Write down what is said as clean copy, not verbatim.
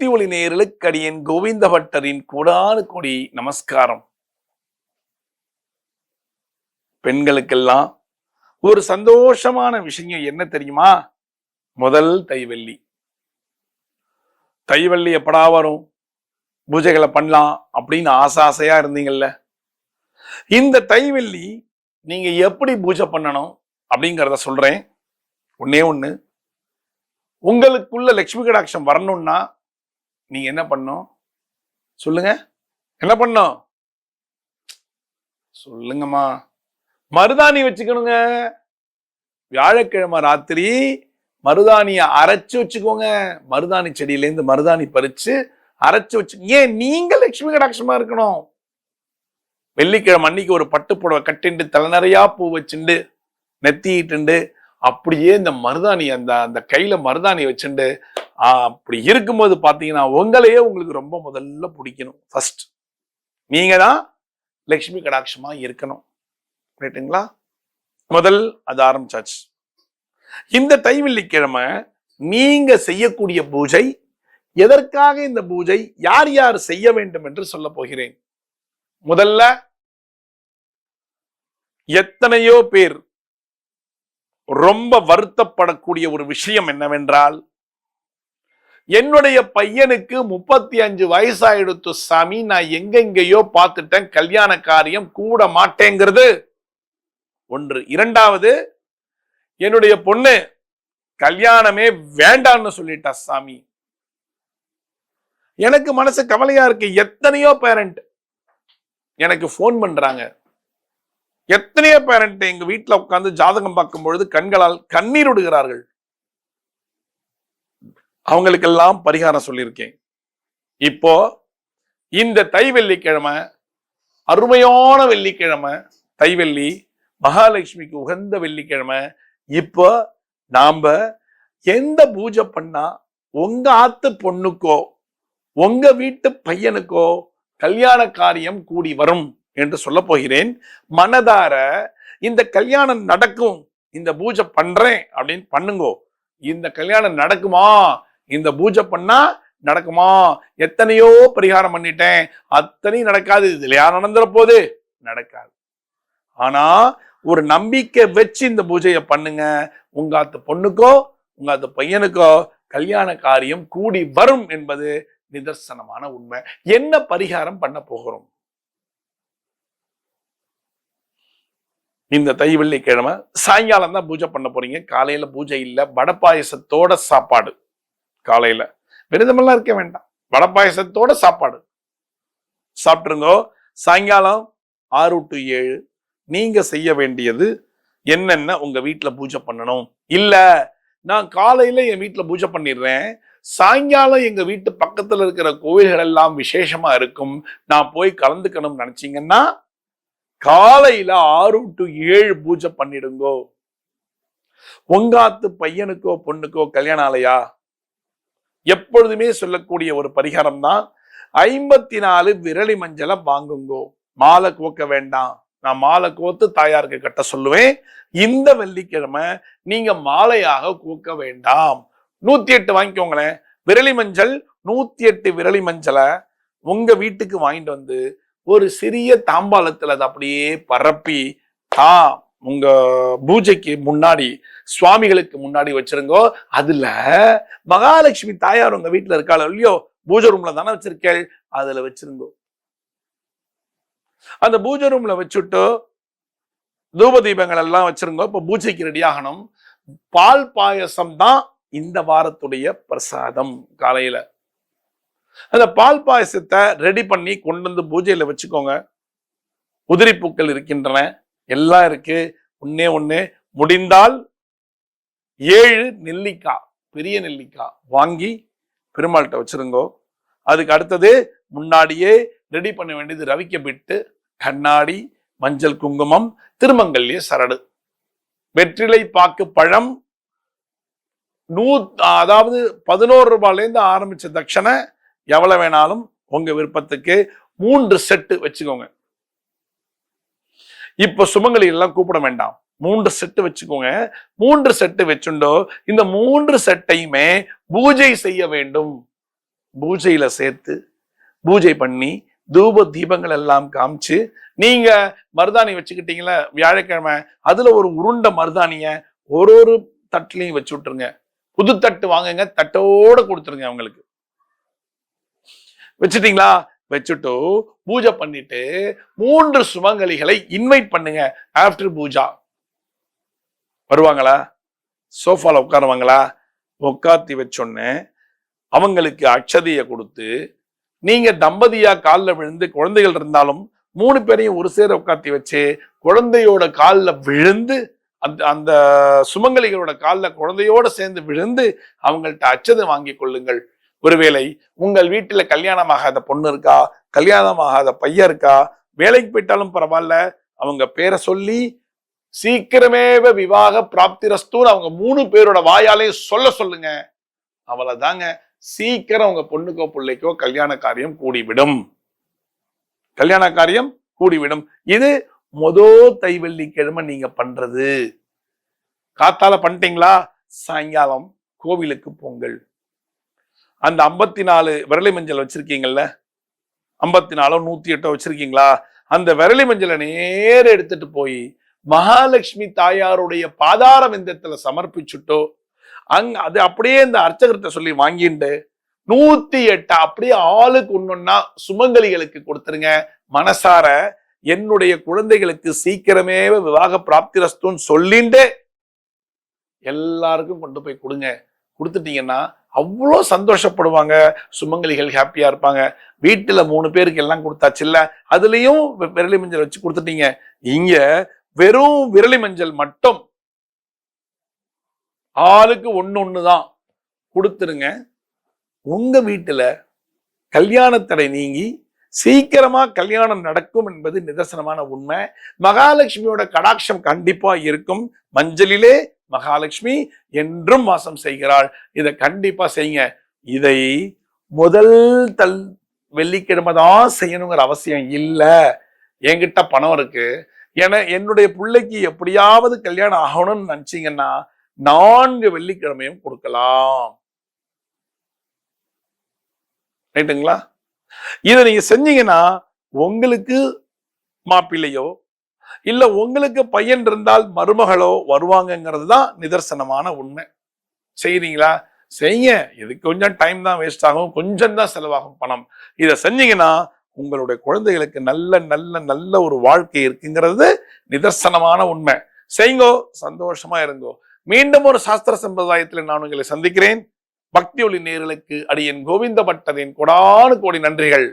சக்தி ஒளி நேயர்களுக்கு அடியேன் கோவிந்த பட்டரின் கோடானு கோடி நமஸ்காரம். பெண்களுக்கெல்லாம் ஒரு சந்தோஷமான விஷயம் என்ன தெரியுமா? முதல் தைவெள்ளி. தைவெள்ளி எப்படா வரும், பூஜைகளை பண்ணலாம் அப்படின்னு ஆசையா இருந்தீங்கல்ல, இந்த தைவெள்ளி நீங்க எப்படி பூஜை பண்ணணும் அப்படிங்கிறத சொல்றேன். ஒன்னே ஒண்ணு, உங்களுக்குள்ள லட்சுமி கடாட்சம் வரணும்னா நீங்க என்ன பண்ணும் சொல்லுங்க? என்ன பண்ணும் சொல்லுங்கம்மா? மருதாணி வச்சுக்கணுங்க. வியாழக்கிழமை ராத்திரி மருதாணிய அரைச்சு வச்சுக்கோங்க. மருதாணி செடியிலேருந்து மருதாணி பறிச்சு அரைச்சு வச்சு, ஏன் நீங்க லட்சுமி கடாட்சமா இருக்கணும். வெள்ளிக்கிழமை அன்னைக்கு ஒரு பட்டு புடவை கட்டிண்டு தலை நிறையா பூ வச்சுண்டு நெத்திட்டு அப்படியே இந்த மருதாணி அந்த கையில மருதாணி வச்சுண்டு அப்படி இருக்கும்போது பாத்தீங்கன்னா உங்களையே உங்களுக்கு ரொம்ப முதல்ல பிடிக்கணும். ஃபர்ஸ்ட் நீங்க தான் லட்சுமி கடாட்சமா இருக்கணும். ரைட்டுங்களா? முதல் அது ஆரம்பிச்சாச்சு. இந்த தைவெள்ளிக்கிழமை நீங்க செய்யக்கூடிய பூஜை, எதற்காக இந்த பூஜை, யார் யார் செய்ய வேண்டும் என்று சொல்ல போகிறேன். முதல்ல, எத்தனையோ பேர் ரொம்ப வருத்தப்படக்கூடிய ஒரு விஷயம் என்னவென்றால், என்னுடைய பையனுக்கு 35 வயசாயிடுத்து சாமி, நான் எங்கெங்கயோ பார்த்துட்டேன், கல்யாண காரியம் கூட மாட்டேங்கிறது ஒன்று. இரண்டாவது, என்னுடைய பொண்ணு கல்யாணமே வேண்டான்னு சொல்லிட்டா சாமி. எனக்கு மனசு கவலையா இருக்கு. எத்தனையோ பேரண்ட் எனக்கு போன் பண்றாங்க. எத்தனையோ பேரண்ட் எங்க வீட்டுல உட்கார்ந்து ஜாதகம் பார்க்கும் பொழுது கண்களால் கண்ணீர் விடுகிறார்கள். அவங்களுக்கெல்லாம் பரிகாரம் சொல்லியிருக்கேன். இப்போ இந்த தைவெள்ளிக்கிழமை அருமையான வெள்ளிக்கிழமை, தைவெள்ளி மகாலட்சுமிக்கு உகந்த வெள்ளிக்கிழமை. இப்போ நாம எந்த பூஜை பண்ணா உங்க ஆத்து பொண்ணுக்கோ உங்க வீட்டு பையனுக்கோ கல்யாண காரியம் கூடி வரும் என்று சொல்ல போகிறேன். மனதார இந்த கல்யாணம் நடக்கும், இந்த பூஜை பண்றேன் அப்படின்னு பண்ணுங்கோ. இந்த கல்யாணம் நடக்குமா, இந்த பூஜை பண்ணா நடக்குமா? எத்தனையோ பரிகாரம் பண்ணிட்டேன், அத்தனையும் நடக்காது. இதுல யார் நடந்துற போது நடக்காது. ஆனா ஒரு நம்பிக்கை வச்சு இந்த பூஜையை பண்ணுங்க. உங்க ஆத்து பொண்ணுக்கோ உங்க ஆத்து பையனுக்கோ கல்யாண காரியம் கூடி வரும் என்பது நிதர்சனமான உண்மை. என்ன பரிகாரம் பண்ண போகிறோம்? இந்த தைவெள்ளிக்கிழமை சாயங்காலம் தான் பூஜை பண்ண போறீங்க. காலையில பூஜை இல்ல, வடப்பாயசத்தோட சாப்பாடு. காலையில விரதமெல்லாம் இருக்க வேண்டாம், வடப்பாயசத்தோட சாப்பாடு சாப்பிட்டுருங்கோ. சாயங்காலம் 6 to 7 நீங்க செய்ய வேண்டியது என்னென்ன உங்க வீட்டுல பூஜை பண்ணணும். இல்ல நான் காலையில என் வீட்டுல பூஜை பண்ணிடுறேன், சாயங்காலம் எங்க வீட்டு பக்கத்துல இருக்கிற கோவில்கள் எல்லாம் விசேஷமா இருக்கும், நான் போய் கலந்துக்கணும்னு நினைச்சீங்கன்னா காலையில 6 to 7 பூஜை பண்ணிடுங்கோ. உங்காத்து பையனுக்கோ பொண்ணுக்கோ கல்யாணம் ஆலையா, எப்பொழுதுமே சொல்லக்கூடிய ஒரு பரிகாரம் தான், 54 விரலி மஞ்சளை வாங்குங்கோ. மாலை கோக்க வேண்டாம், நான் மாலை கோத்து தாயாருக்கு கட்ட சொல்லுவேன். இந்த வெள்ளிக்கிழமை நீங்க மாலையாக கோக்க வேண்டாம். 108 வாங்கிக்கோங்களேன். விரலி மஞ்சள் 108 விரலி மஞ்சளை உங்க வீட்டுக்கு வாங்கிட்டு வந்து ஒரு சிறிய தாம்பாளத்துல அதை அப்படியே பரப்பி உங்க பூஜைக்கு முன்னாடி சுவாமிகளுக்கு முன்னாடி வச்சிருங்கோ. அதுல மகாலட்சுமி தாயார் உங்க வீட்டுல இருக்காளோ இல்லையோ, பூஜை ரூம்ல தானே வச்சிருக்கேள், அதுல வச்சிருங்கோ. அந்த பூஜை ரூம்ல வச்சுட்டு தூப தீபங்கள் எல்லாம் வச்சிருங்கோ. இப்ப பூஜைக்கு ரெடி ஆகணும். பால் பாயசம் தான் இந்த வாரத்துடைய பிரசாதம். காலையில அந்த பால் பாயசத்தை ரெடி பண்ணி கொண்டு வந்து பூஜையில வச்சுக்கோங்க. உதிரி பூக்கள் இருக்கின்றன, எல்லாம் இருக்கு. ஒண்ணே முடிந்தால் 7 நெல்லிக்காய், பெரிய நெல்லிக்காய் வாங்கி பெருமாள்கிட்ட வச்சிருங்கோ. அதுக்கு அடுத்தது முன்னாடியே ரெடி பண்ண வேண்டியது ரவிக்க பிட்டு, கண்ணாடி, மஞ்சள் குங்குமம், திருமங்கல்ய சரடு, வெற்றிலை பாக்கு பழம், அதாவது 11 ரூபாயிலேருந்து ஆரம்பிச்ச தட்சணை எவ்வளவு வேணாலும் உங்க விருப்பத்துக்கு 3 செட்டு வச்சுக்கோங்க. இப்ப சுமங்கலி எல்லாம் கூப்பிட வேண்டாம், 3 செட்டு வச்சுக்கோங்க. 3 செட்டு வச்சுண்டோ இந்த 3 செட்டையுமே பூஜை செய்ய வேண்டும். பூஜையில சேர்த்து பூஜை பண்ணி தூப தீபங்கள் எல்லாம் காமிச்சு, நீங்க மருதாணி வச்சுக்கிட்டீங்களா வியாழக்கிழமை, அதுல ஒரு உருண்டை மருதாணிய ஒரு தட்டுலையும் வச்சு விட்டுருங்க. புது தட்டு வாங்குங்க, தட்டோட கொடுத்துருங்க அவங்களுக்கு. வச்சுட்டீங்களா? வச்சுட்டு பூஜை பண்ணிட்டு 3 சுமங்கலிகளை இன்வைட் பண்ணுங்க. ஆஃப்டர் பூஜா வருவாங்களா? சோஃபால உட்காருவாங்களா? உட்காத்தி வச்சோன்னு அவங்களுக்கு அட்சதையை கொடுத்து, நீங்க தம்பதியா காலில் விழுந்து, குழந்தைகள் இருந்தாலும் 3 பேரையும் ஒரு சேர உட்காத்தி வச்சு குழந்தையோட காலில் விழுந்து, அந்த சுமங்கலிகளோட காலில் குழந்தையோட சேர்ந்து விழுந்து அவங்கள்ட்ட அச்சதை வாங்கி கொள்ளுங்கள். ஒருவேளை உங்கள் வீட்டுல கல்யாணம் ஆகாத பொண்ணு இருக்கா, கல்யாணம் ஆகாத பையன் இருக்கா, வேலைக்கு போயிட்டாலும் பரவாயில்ல, அவங்க பேரை சொல்லி சீக்கிரமேவ விவாக பிராப்திரஸ்தூன்னு அவங்க 3 பேரோட வாயாலையும் சொல்லுங்க. அவ்வளவுதாங்க, சீக்கிரம் உங்க பொண்ணுக்கோ பிள்ளைக்கோ கல்யாண காரியம் கூடிவிடும். கல்யாண காரியம் கூடிவிடும். இது தைவெள்ளிக்கிழமை நீங்க பண்றது. காத்தால பண்ணிட்டீங்களா? சாயங்காலம் கோவிலுக்கு பொங்கல். அந்த 54 விரலி மஞ்சள் வச்சிருக்கீங்கல்ல, 54 108 வச்சிருக்கீங்களா? அந்த விரலி மஞ்சளை நேர எடுத்துட்டு போய் மகாலட்சுமி தாயாருடைய பாதார விந்தத்துல சமர்ப்பிச்சுட்டோ, அது அப்படியே இந்த அர்ச்சகர்கிட்ட சொல்லி வாங்கிட்டு 108 அப்படியே ஆளுக்கு ஒன்னொன்னா சுமங்கலிகளுக்கு கொடுத்துருங்க. மனசார என்னுடைய குழந்தைகளுக்கு சீக்கிரமே விவாக பிராப்திரஸ்துன்னு சொல்லிட்டு எல்லாருக்கும் கொண்டு போய் கொடுங்க. கொடுத்துட்டீங்கன்னா அவ்வளோ சந்தோஷப்படுவாங்க, சுமங்கலிகள் ஹாப்பியா இருப்பாங்க. வீட்டுல 3 பேருக்கு எல்லாம் கொடுத்தாச்சு இல்ல, அதுலயும் விரலி மஞ்சள் வச்சு கொடுத்துட்டீங்க. இங்க வெறும் விரலி மஞ்சள் மட்டும் ஆளுக்கு ஒன்னொன்னுதான் கொடுத்துருங்க. உங்க வீட்டுல கல்யாண தடை நீங்கி சீக்கிரமா கல்யாணம் நடக்கும் என்பது நிதர்சனமான உண்மை. மகாலட்சுமியோட கடாட்சம் கண்டிப்பா இருக்கும். மஞ்சளிலே மகாலட்சுமி என்றும் வாசம் செய்கிறாள். இதை கண்டிப்பா செய்யுங்க. இதை முதல் வெள்ளிக்கிழமை தான் செய்யணுங்கிற அவசியம் இல்லை. என்கிட்ட பணம் இருக்கு, என்னுடைய பிள்ளைக்கு எப்படியாவது கல்யாணம் ஆகணும்னு நினைச்சீங்கன்னா 4 வெள்ளிக்கிழமையும் கொடுக்கலாம். ரைட்டுங்களா? இதை நீங்க செஞ்சீங்கன்னா உங்களுக்கு மாப்பிள்ளையோ இல்ல உங்களுக்கு பையன் இருந்தால் மருமகளோ வருவாங்கிறது தான் நிதர்சனமான உண்மை. செய்யறீங்களா? செய்ய. இதுக்கு கொஞ்சம் டைம் தான் வேஸ்ட் ஆகும், கொஞ்சம் தான் செலவாகும் பணம். இதை செஞ்சீங்கன்னா உங்களுடைய குழந்தைகளுக்கு நல்ல நல்ல நல்ல ஒரு வாழ்க்கை இருக்குங்கிறது நிதர்சனமான உண்மை. செய்யுங்கோ, சந்தோஷமா இருங்கோ. மீண்டும் ஒரு சாஸ்திர சம்பிரதாயத்தில் நான் உங்களை சந்திக்கிறேன். பக்தி ஒளி நேயர்களுக்கு அடியேன் கோவிந்த பட்டரின் கோடானு கோடி நன்றிகள்.